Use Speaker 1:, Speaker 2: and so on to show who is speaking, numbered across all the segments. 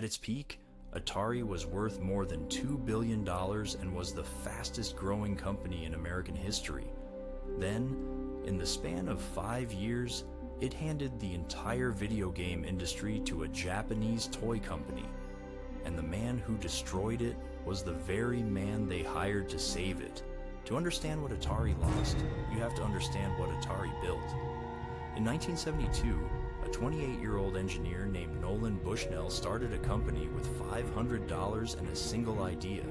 Speaker 1: At its peak, Atari was worth more than $2 billion and was the fastest growing company in American history. Then, in the span of 5 years, it handed the entire video game industry to a Japanese toy company. And the man who destroyed it was the very man they hired to save it. To understand what Atari lost, you have to understand what Atari built. In 1972, a 28-year-old engineer named Nolan Bushnell started a company with $500 and a single idea: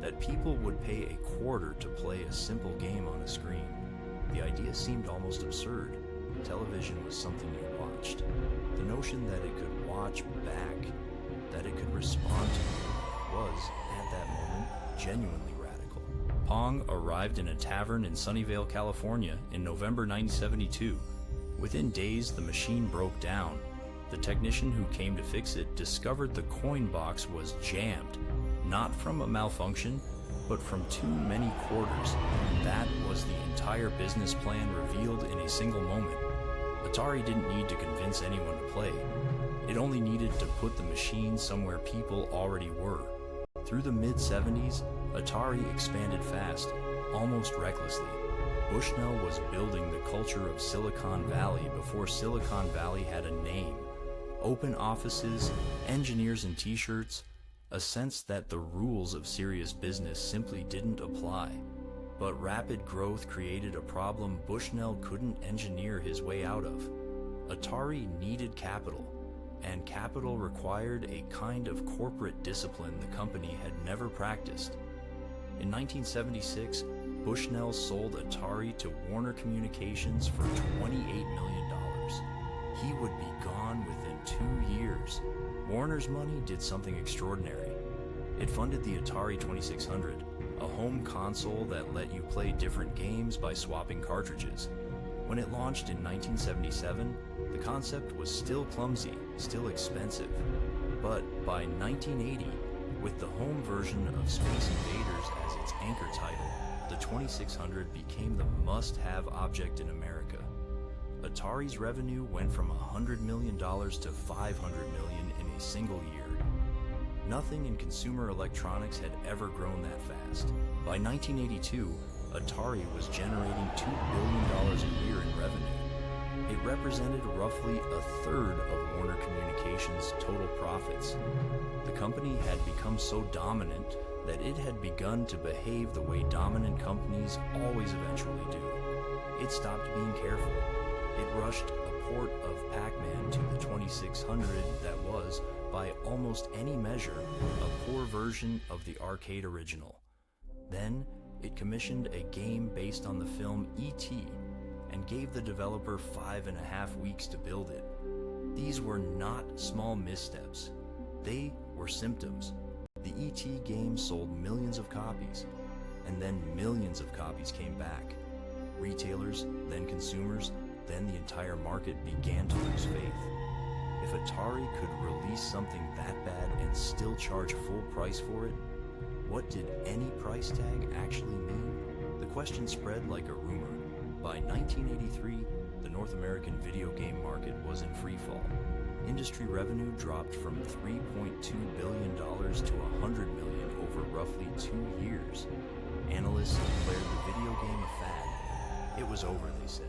Speaker 1: that people would pay a quarter to play a simple game on a screen. The idea seemed almost absurd. Television was something you watched. The notion that it could watch back, that it could respond to you, was, at that moment, genuinely radical. Pong arrived in a tavern in Sunnyvale, California in November 1972. Within days, the machine broke down. The technician who came to fix it discovered the coin box was jammed, not from a malfunction, but from too many quarters. That was the entire business plan revealed in a single moment. Atari didn't need to convince anyone to play. It only needed to put the machine somewhere people already were. Through the mid-70s, Atari expanded fast, almost recklessly. Bushnell was building the culture of Silicon Valley before Silicon Valley had a name. Open offices, engineers in t-shirts, a sense that the rules of serious business simply didn't apply. But rapid growth created a problem Bushnell couldn't engineer his way out of. Atari needed capital, and capital required a kind of corporate discipline the company had never practiced. In 1976, Bushnell sold Atari to Warner Communications for $28 million. He would be gone within 2 years. Warner's money did something extraordinary. It funded the Atari 2600, a home console that let you play different games by swapping cartridges. When it launched in 1977, the concept was still clumsy, still expensive. But by 1980, with the home version of Space Invaders as its anchor title, the 2600 became the must-have object in America. Atari's revenue went from $100 million to $500 million in a single year. Nothing in consumer electronics had ever grown that fast. By 1982, Atari was generating $2 billion a year in revenue. It represented roughly a third of Warner Communications' total profits. The company had become so dominant that it had begun to behave the way dominant companies always eventually do. It stopped being careful. It rushed a port of Pac-Man to the 2600 that was, by almost any measure, a poor version of the arcade original. Then, it commissioned a game based on the film E.T. and gave the developer 5.5 weeks to build it. These were not small missteps. They were symptoms. The E.T. game sold millions of copies, and then millions of copies came back. Retailers, then consumers, then the entire market began to lose faith. If Atari could release something that bad and still charge full price for it, what did any price tag actually mean? The question spread like a rumor. By 1983, the North American video game market was in freefall. Industry revenue dropped from $3.2 billion to $100 million over roughly 2 years. Analysts declared the video game a fad. It was over, they said.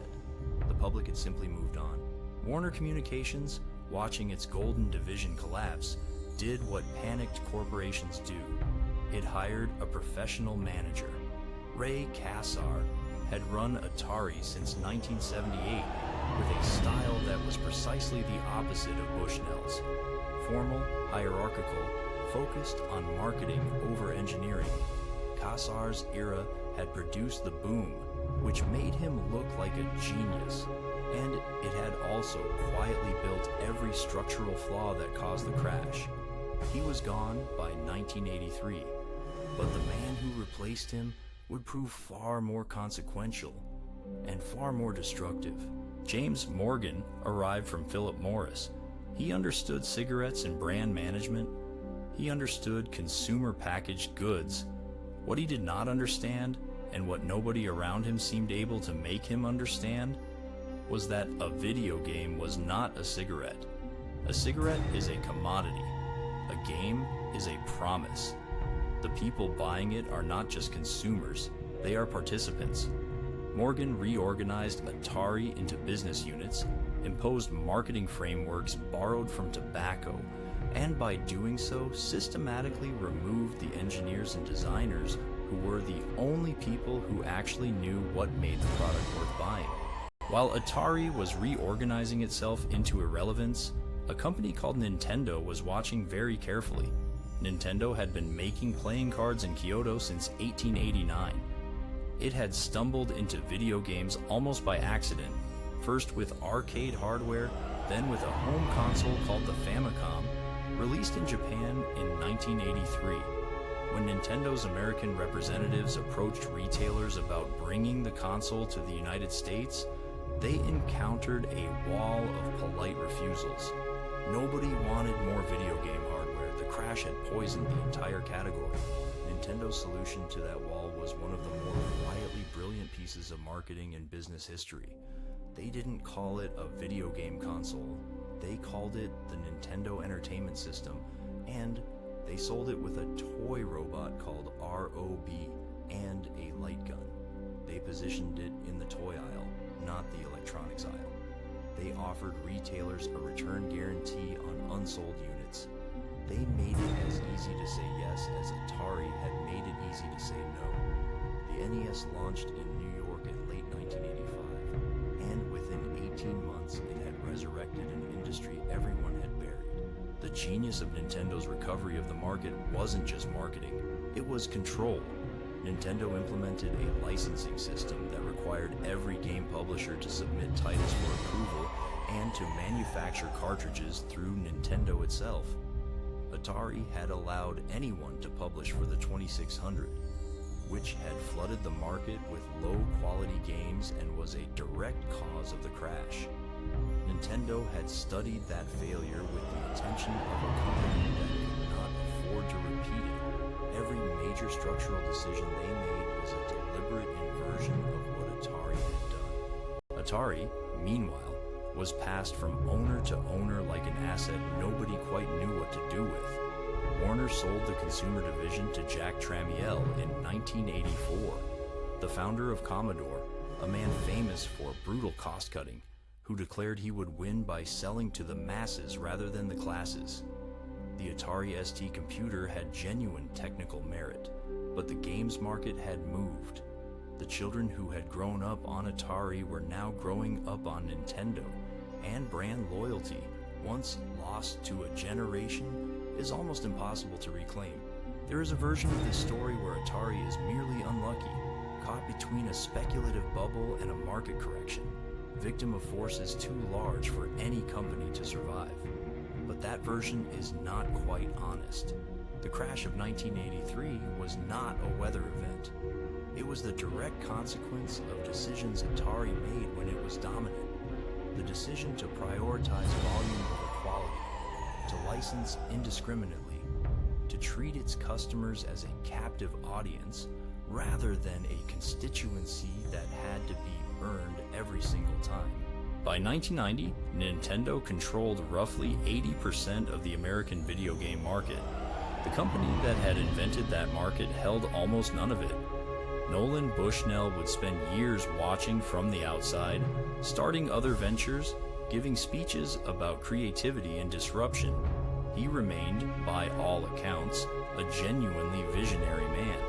Speaker 1: The public had simply moved on. Warner Communications, watching its golden division collapse, did what panicked corporations do. It hired a professional manager. Ray Kassar had run Atari since 1978 with a style that was precisely the opposite of Bushnell's. Formal, hierarchical, focused on marketing over engineering. Kassar's era had produced the boom, which made him look like a genius, and it had also quietly built every structural flaw that caused the crash. He was gone by 1983, but the man who replaced him would prove far more consequential and far more destructive. James Morgan arrived from Philip Morris. He understood cigarettes and brand management. He understood consumer packaged goods. What he did not understand, and what nobody around him seemed able to make him understand, was that a video game was not a cigarette. A cigarette is a commodity. A game is a promise. The people buying it are not just consumers, they are participants. Morgan reorganized Atari into business units, imposed marketing frameworks borrowed from tobacco, and by doing so, systematically removed the engineers and designers who were the only people who actually knew what made the product worth buying. While Atari was reorganizing itself into irrelevance, a company called Nintendo was watching very carefully. Nintendo had been making playing cards in Kyoto since 1889. It had stumbled into video games almost by accident, first with arcade hardware, then with a home console called the Famicom, released in Japan in 1983. When Nintendo's American representatives approached retailers about bringing the console to the United States, they encountered a wall of polite refusals. Nobody wanted more video game hardware. The crash had poisoned the entire category. Nintendo's solution to that wall was one of the more quietly brilliant pieces of marketing in business history. They didn't call it a video game console. They called it the Nintendo Entertainment System, and they sold it with a toy robot called ROB and a light gun. They positioned it in the toy aisle, not the electronics aisle. They offered retailers a return guarantee on unsold units. They made it as easy to say yes as Atari had made it easy to say no. The NES launched in New York in late 1985, and within 18 months it had resurrected an industry everyone had buried. The genius of Nintendo's recovery of the market wasn't just marketing, it was control. Nintendo implemented a licensing system that required every game publisher to submit titles for approval and to manufacture cartridges through Nintendo itself. Atari had allowed anyone to publish for the 2600, which had flooded the market with low-quality games and was a direct cause of the crash. Nintendo had studied that failure with the intention of a company that could not afford to repeat it. Every major structural decision they made was a deliberate inversion of what Atari had done. Atari, meanwhile, was passed from owner to owner like an asset nobody quite knew what to do with. Warner sold the consumer division to Jack Tramiel in 1984, the founder of Commodore, a man famous for brutal cost-cutting, who declared he would win by selling to the masses rather than the classes. The Atari ST computer had genuine technical merit, but the games market had moved. The children who had grown up on Atari were now growing up on Nintendo, and brand loyalty, once lost to a generation, is almost impossible to reclaim. There is a version of this story where Atari is merely unlucky, caught between a speculative bubble and a market correction, victim of forces too large for any company to survive. But that version is not quite honest. The crash of 1983 was not a weather event. It was the direct consequence of decisions Atari made when it was dominant. The decision to prioritize volume over quality, to license indiscriminately, to treat its customers as a captive audience rather than a constituency that had to be earned every single time. By 1990, Nintendo controlled roughly 80% of the American video game market. The company that had invented that market held almost none of it. Nolan Bushnell would spend years watching from the outside, starting other ventures, giving speeches about creativity and disruption. He remained, by all accounts, a genuinely visionary man.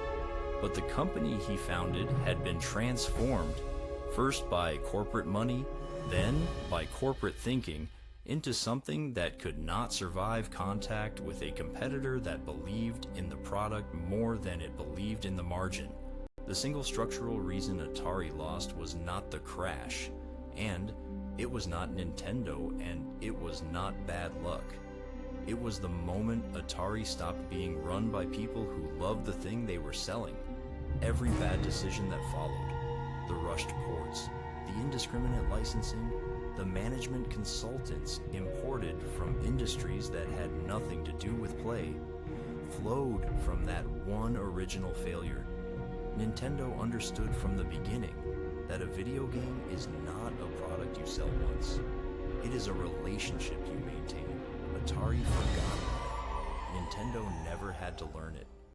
Speaker 1: But the company he founded had been transformed, first by corporate money, then by corporate thinking, into something that could not survive contact with a competitor that believed in the product more than it believed in the margin. The single structural reason Atari lost was not the crash, and it was not Nintendo, and it was not bad luck. It was the moment Atari stopped being run by people who loved the thing they were selling. Every bad decision that followed, the rushed ports, the indiscriminate licensing, the management consultants imported from industries that had nothing to do with play, flowed from that one original failure. Nintendo understood from the beginning that a video game is not a product you sell once. It is a relationship you maintain. Atari forgot that. Nintendo never had to learn it.